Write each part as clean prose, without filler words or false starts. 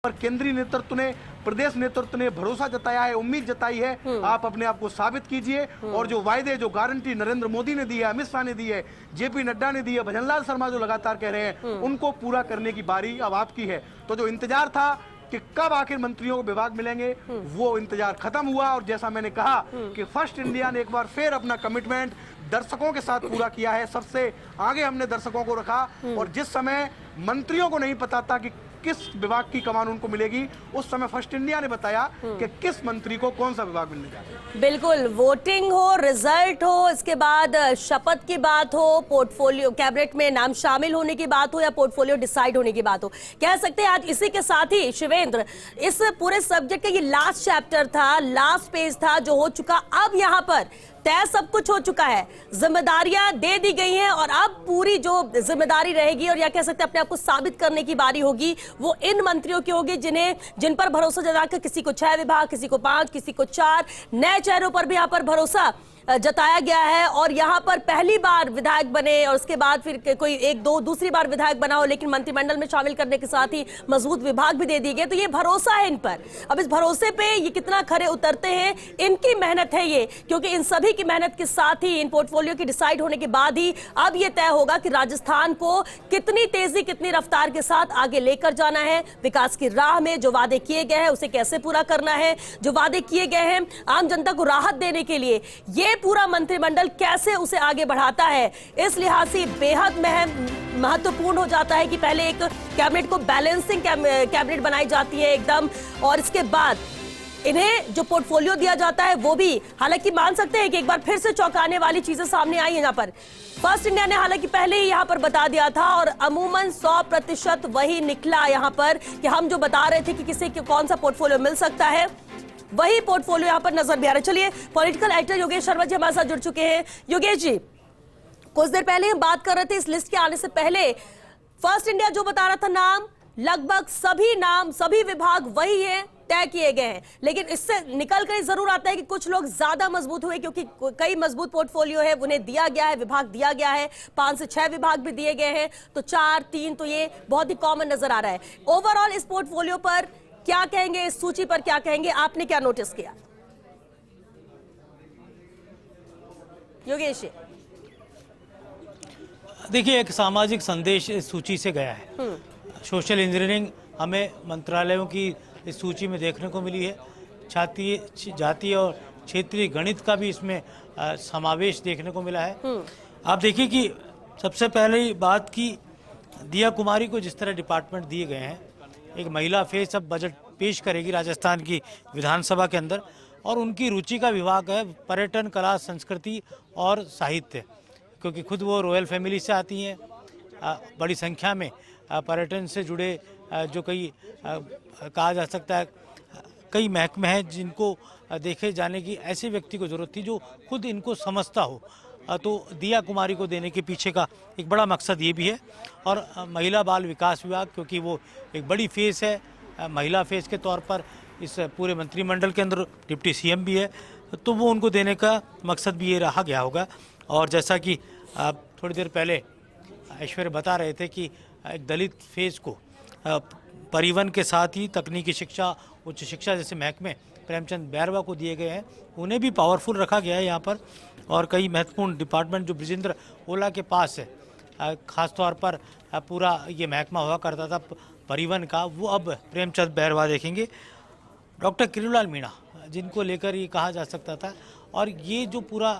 पर केंद्रीय नेतृत्व ने, प्रदेश नेतृत्व ने भरोसा जताया है, उम्मीद जताई है। आप अपने आप को साबित कीजिए और जो वायदे, जो गारंटी नरेंद्र मोदी ने दी है, अमित शाह ने दी है, जेपी नड्डा ने दी है, भजनलाल शर्मा जो लगातार कह रहे हैं, उनको पूरा करने की बारी अब आपकी है। तो जो इंतजार था कि कब आखिर मंत्रियों को विभाग मिलेंगे, वो इंतजार खत्म हुआ। और जैसा मैंने कहा कि फर्स्ट इंडिया ने एक बार फिर अपना कमिटमेंट दर्शकों के साथ पूरा किया है। सबसे आगे हमने दर्शकों को रखा और जिस समय मंत्रियों को नहीं पता था कि किस विभाग की कमान उनको मिलेगी, उस समय फर्स्ट इंडिया ने बताया कि किस मंत्री को कौन सा विभाग मिलने जा रहा है। बिल्कुल, वोटिंग हो, रिजल्ट हो, इसके बाद शपथ की बात हो, पोर्टफोलियो कैबिनेट में नाम शामिल होने की बात हो या पोर्टफोलियो डिसाइड होने की बात हो, कह सकते हैं आज इसी के साथ ही शिवेंद्र इस पूरे सब्जेक्ट का ये लास्ट चैप्टर था, लास्ट पेज था जो हो चुका। अब यहाँ पर तय सब कुछ हो चुका है, जिम्मेदारियां दे दी गई हैं और अब पूरी जो जिम्मेदारी रहेगी और या कह सकते हैं अपने आप को साबित करने की बारी होगी, वो इन मंत्रियों की होगी जिन पर भरोसा जताकर किसी को 6 विभाग, किसी को 5, किसी को 4 नए चेहरों पर भी यहाँ पर भरोसा जताया गया है। और यहाँ पर पहली बार विधायक बने और उसके बाद फिर कोई 1-2 दूसरी बार विधायक बना हो, लेकिन मंत्रिमंडल में शामिल करने के साथ ही मजबूत विभाग भी दे दिए गए। तो ये भरोसा है इन पर। अब इस भरोसे पे ये कितना खरे उतरते हैं, इनकी मेहनत है ये, क्योंकि इन सभी की मेहनत के साथ ही इन पोर्टफोलियो की डिसाइड होने के बाद ही अब ये तय होगा कि राजस्थान को कितनी तेजी, कितनी रफ्तार के साथ आगे लेकर जाना है। विकास की राह में जो वादे किए गए हैं उसे कैसे पूरा करना है, जो वादे किए गए हैं आम जनता को राहत देने के लिए, ये पूरा मंत्रिमंडल कैसे उसे आगे बढ़ाता है। इस लिहाज से बेहद महत्वपूर्ण हो जाता है कि पहले एक कैबिनेट को बैलेंसिंग कैबिनेट बनाई जाती है एकदम, और इसके बाद इन्हें जो पोर्टफोलियो दिया जाता है वो भी, हालांकि मान सकते हैं कि एक बार फिर से चौंकाने वाली चीजें सामने आई है। यहाँ पर फर्स्ट इंडिया ने हालांकि पहले ही यहाँ पर बता दिया था और अमूमन 100% वही निकला यहाँ पर कि हम जो बता रहे थे कि किसी को कौन सा पोर्टफोलियो मिल सकता है, वही पोर्टफोलियो यहां पर नजर भी आ रहा है। चलिए, पॉलिटिकल एडिटर योगेश शर्मा जी हमारे साथ जुड़ चुके हैं। योगेश जी, कुछ देर पहले हम बात कर रहे थे इस लिस्ट के आने से पहले, फर्स्ट इंडिया जो बता रहा था नाम, लगभग सभी नाम, सभी विभाग वही है, तय किए गए हैं। लेकिन इससे निकल कर जरूर आता है कि कुछ लोग ज्यादा मजबूत हुए क्योंकि कई मजबूत पोर्टफोलियो है, उन्हें दिया गया है, विभाग दिया गया है, 5 से 6 विभाग भी दिए गए हैं, तो 4-3 तो ये बहुत ही कॉमन नजर आ रहा है। ओवरऑल इस पोर्टफोलियो पर क्या कहेंगे, इस सूची पर क्या कहेंगे, आपने क्या नोटिस किया योगेश? देखिए, एक सामाजिक संदेश इस सूची से गया है। सोशल इंजीनियरिंग हमें मंत्रालयों की इस सूची में देखने को मिली है। जातीय और क्षेत्रीय गणित का भी इसमें समावेश देखने को मिला है। आप देखिए कि सबसे पहले बात की दिया कुमारी को जिस तरह डिपार्टमेंट दिए गए हैं, एक महिला फेस अब बजट पेश करेगी राजस्थान की विधानसभा के अंदर, और उनकी रुचि का विभाग है पर्यटन, कला, संस्कृति और साहित्य, क्योंकि खुद वो रॉयल फैमिली से आती हैं। बड़ी संख्या में पर्यटन से जुड़े जो कई कहा जा सकता है कई महकमे हैं जिनको देखे जाने की ऐसे व्यक्ति को जरूरत थी जो खुद इनको समझता हो। तो दिया कुमारी को देने के पीछे का एक बड़ा मकसद ये भी है। और महिला बाल विकास विभाग, क्योंकि वो एक बड़ी फेस है, महिला फेस के तौर पर इस पूरे मंत्रिमंडल के अंदर डिप्टी सीएम भी है, तो वो उनको देने का मकसद भी ये रहा गया होगा। और जैसा कि आप थोड़ी देर पहले ऐश्वर्य बता रहे थे कि एक दलित फेस को परिवहन के साथ ही तकनीकी शिक्षा, उच्च शिक्षा जैसे महकमे प्रेमचंद बैरवा को दिए गए हैं, उन्हें भी पावरफुल रखा गया है यहाँ पर। और कई महत्वपूर्ण डिपार्टमेंट जो ब्रिजेंद्र ओला के पास है, ख़ास तौर पर पूरा ये महकमा हुआ करता था परिवहन का, वो अब प्रेमचंद बैरवा देखेंगे। डॉक्टर किरोड़ीलाल मीणा जिनको लेकर ये कहा जा सकता था, और ये जो पूरा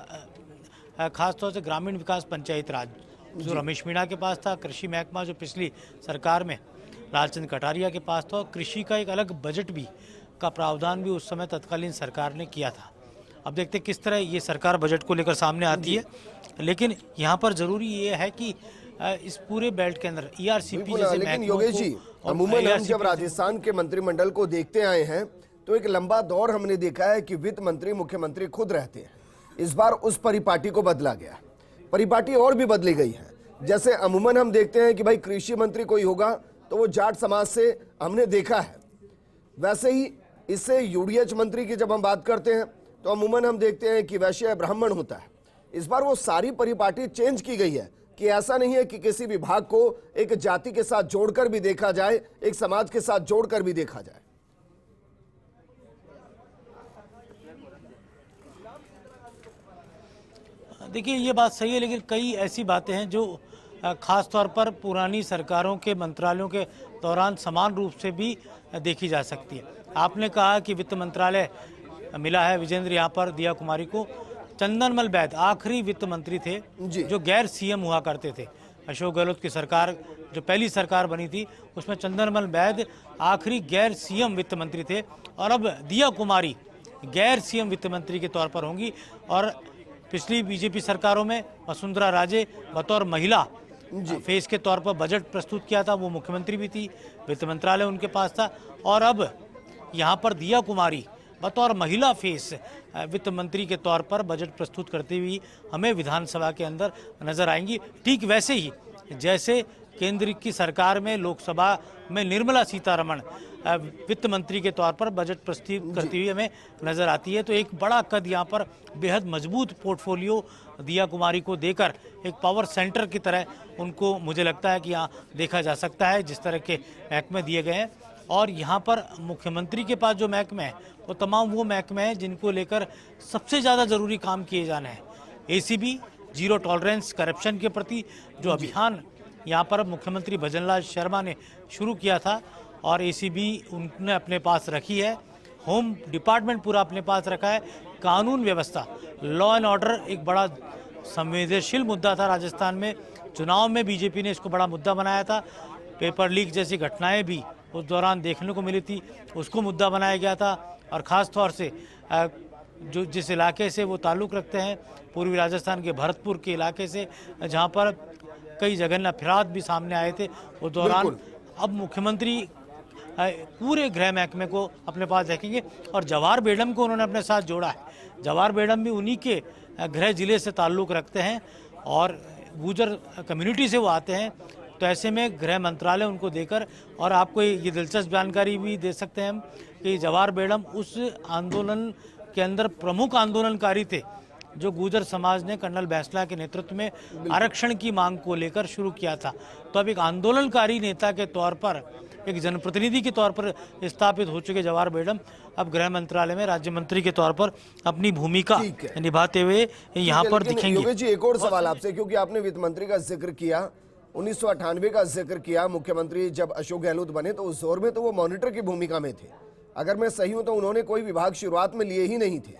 ख़ास तौर से ग्रामीण विकास पंचायत राज जो रमेश मीणा के पास था, कृषि महकमा जो पिछली सरकार में लालचंद कटारिया के पास था, और कृषि का एक अलग बजट भी का प्रावधान भी उस समय तत्कालीन सरकार ने किया था। अब देखते हैं किस तरह ये सरकार बजट को लेकर सामने आती है। लेकिन यहाँ पर जरूरी ये है कि इस पूरे बेल्ट के अंदर ईआरसीपी जैसे, लेकिन योगेश जी, अमूमन हम जब राजस्थान के मंत्रिमंडल को देखते आए हैं तो एक लंबा दौर हमने देखा है कि वित्त मंत्री मुख्यमंत्री खुद रहते हैं। इस बार उस परिपाटी को बदला गया, परिपाटी और भी बदली गई है। जैसे अमूमन हम देखते हैं कि भाई कृषि मंत्री कोई होगा तो वो जाट समाज से हमने देखा है, वैसे ही इससे यूडीएच मंत्री की जब हम बात करते हैं तो अमूमन हम देखते हैं कि वैश्य ब्राह्मण होता है। इस बार वो सारी परिपाटी चेंज की गई है कि ऐसा नहीं है कि किसी विभाग को एक जाति के साथ जोड़कर भी देखा जाए, एक समाज के साथ जोड़कर भी देखा जाए। देखिए ये बात सही है, लेकिन कई ऐसी बातें हैं जो खास तौर पर पुरानी सरकारों के मंत्रालयों के दौरान समान रूप से भी देखी जा सकती है। आपने कहा कि वित्त मंत्रालय मिला है विजेंद्र यहाँ पर दिया कुमारी को। चंदनमल बैद आखिरी वित्त मंत्री थे जो गैर सीएम हुआ करते थे। अशोक गहलोत की सरकार जो पहली सरकार बनी थी उसमें चंदनमल बैद आखिरी गैर सीएम वित्त मंत्री थे, और अब दिया कुमारी गैर सीएम वित्त मंत्री के तौर पर होंगी। और पिछली बीजेपी सरकारों में वसुंधरा राजे बतौर महिला फेस के तौर पर बजट प्रस्तुत किया था, वो मुख्यमंत्री भी थी, वित्त मंत्रालय उनके पास था। और अब यहाँ पर दिया कुमारी बतौर महिला फेस वित्त मंत्री के तौर पर बजट प्रस्तुत करते हुए हमें विधानसभा के अंदर नजर आएंगी। ठीक वैसे ही जैसे केंद्र की सरकार में लोकसभा में निर्मला सीतारमण वित्त मंत्री के तौर पर बजट प्रस्तुत करती हुई हमें नजर आती है। तो एक बड़ा कद यहाँ पर बेहद मजबूत पोर्टफोलियो दिया कुमारी को देकर एक पावर सेंटर की तरह उनको मुझे लगता है कि यहाँ देखा जा सकता है, जिस तरह के महकमे दिए गए हैं। और यहाँ पर मुख्यमंत्री के पास जो महकमे हैं वो तमाम वो महकमे हैं जिनको लेकर सबसे ज़्यादा ज़रूरी काम किए जाने हैं। ACB जीरो टॉलरेंस करप्शन के प्रति जो अभियान यहाँ पर मुख्यमंत्री भजनलाल शर्मा ने शुरू किया था, और ACB उन्होंने अपने पास रखी है। होम डिपार्टमेंट पूरा अपने पास रखा है। कानून व्यवस्था, लॉ एंड ऑर्डर एक बड़ा संवेदनशील मुद्दा था राजस्थान में। चुनाव में बीजेपी ने इसको बड़ा मुद्दा बनाया था। पेपर लीक जैसी घटनाएं भी उस दौरान देखने को मिली थी, उसको मुद्दा बनाया गया था। और ख़ास तौर से जो जिस इलाके से वो ताल्लुक़ रखते हैं, पूर्वी राजस्थान के भरतपुर के इलाके से, जहाँ पर कई जघन्य अपराध भी सामने आए थे उस दौरान। अब मुख्यमंत्री पूरे गृह महकमे को अपने पास रखेंगे। और जवाहर बेगम को उन्होंने अपने साथ जोड़ा है। जवाहर बेगम भी उन्हीं के गृह जिले से ताल्लुक़ रखते हैं और गुर्जर कम्युनिटी से वो आते हैं। तो ऐसे में गृह मंत्रालय उनको देकर, और आपको ये दिलचस्प जानकारी भी दे सकते हैं हम कि जवाहर बेगम उस आंदोलन के अंदर प्रमुख आंदोलनकारी थे जो गुर्जर समाज ने कर्नल बैंसला के नेतृत्व में आरक्षण की मांग को लेकर शुरू किया था। तो अब एक आंदोलनकारी नेता के तौर पर, एक जनप्रतिनिधि के तौर पर स्थापित हो चुके जवाहर बेगम अब गृह मंत्रालय में राज्य मंत्री के तौर पर अपनी भूमिका निभाते हुए यहाँ पर दिखेंगे। योगेश जी, एक और सवाल आपसे, क्योंकि आपने वित्त मंत्री का जिक्र किया, 1998 का जिक्र किया। मुख्यमंत्री जब अशोक गहलोत बने तो उस दौर में तो वो मॉनिटर की भूमिका में थे। अगर मैं सही हूं तो उन्होंने कोई विभाग शुरुआत में लिए ही नहीं थे,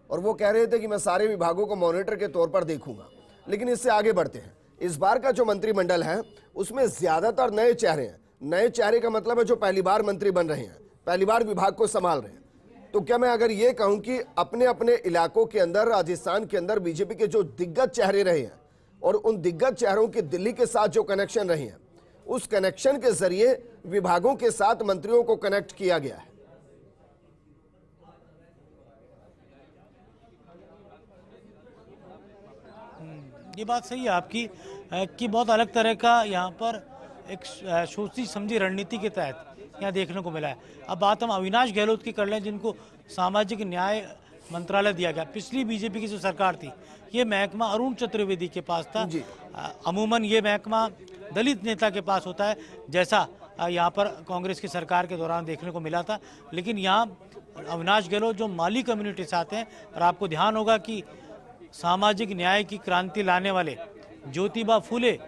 और वो कह रहे थे कि मैं सारे विभागों को मॉनिटर के तौर पर देखूंगा। लेकिन इससे आगे बढ़ते हैं, इस बार का जो मंत्रिमंडल है उसमें ज्यादातर नए चेहरे हैं। नए चेहरे का मतलब है जो पहली बार मंत्री बन रहे हैं, पहली बार विभाग को संभाल रहे हैं। तो क्या मैं अगर ये कहूं कि अपने अपने इलाकों के अंदर, राजस्थान के अंदर बीजेपी के जो दिग्गज चेहरे रहे हैं और उन दिग्गज चेहरों के दिल्ली के साथ जो कनेक्शन रहे हैं, उस कनेक्शन के जरिए विभागों के साथ मंत्रियों को कनेक्ट किया गया है? ये बात सही है आपकी कि बहुत अलग तरह का यहाँ पर एक सोची समझी रणनीति के तहत यहाँ देखने को मिला है। अब बात हम अविनाश गहलोत की कर लें, जिनको सामाजिक न्याय मंत्रालय दिया गया। पिछली बीजेपी की जो सरकार थी, ये महकमा अरुण चतुर्वेदी के पास था। अमूमन ये महकमा दलित नेता के पास होता है, जैसा यहाँ पर कांग्रेस की सरकार के दौरान देखने को मिला था। लेकिन यहाँ अविनाश गहलोत जो माली कम्युनिटी से आते हैं, और आपको ध्यान होगा कि सामाजिक न्याय की क्रांति लाने वाले ज्योतिबा फूले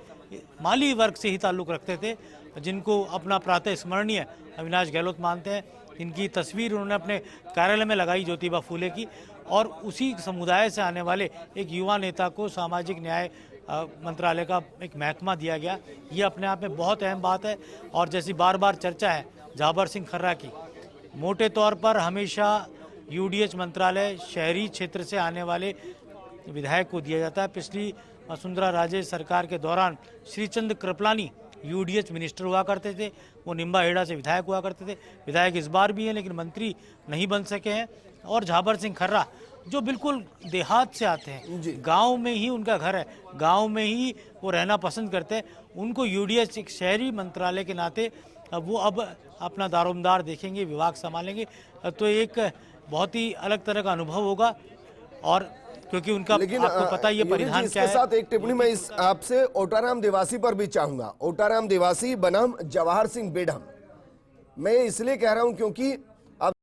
माली वर्ग से ही ताल्लुक़ रखते थे, जिनको अपना प्रातः स्मरणीय अविनाश गहलोत मानते हैं। इनकी तस्वीर उन्होंने अपने कार्यालय में लगाई ज्योतिबा फूले की, और उसी समुदाय से आने वाले एक युवा नेता को सामाजिक न्याय मंत्रालय का एक महकमा दिया गया। ये अपने आप में बहुत अहम बात है। और जैसी बार बार चर्चा है जाबर सिंह खर्रा की, मोटे तौर पर हमेशा UDH मंत्रालय शहरी क्षेत्र से आने वाले विधायक को दिया जाता है। पिछली वसुंधरा राजे सरकार के दौरान श्रीचंद कृपलानी UDH मिनिस्टर हुआ करते थे, वो निम्बा हेड़ा से विधायक हुआ करते थे। विधायक इस बार भी हैं लेकिन मंत्री नहीं बन सके हैं। और जाबर सिंह खर्रा जो बिल्कुल देहात से आते हैं, गांव में ही उनका घर है, गांव में ही वो रहना पसंद करते हैं, उनको UDH एक शहरी मंत्रालय के नाते वो अब अपना दारोमदार देखेंगे, विभाग संभालेंगे। तो एक बहुत ही अलग तरह का अनुभव होगा। और क्योंकि उनका लेकिन आपको पता ही है युवी जी, परिधान इसके क्या है। साथ एक टिप्पणी मैं इस आपसे ओटाराम देवासी पर भी चाहूंगा। ओटाराम देवासी बनाम जवाहर सिंह बेढम। मैं इसलिए कह रहा हूं क्योंकि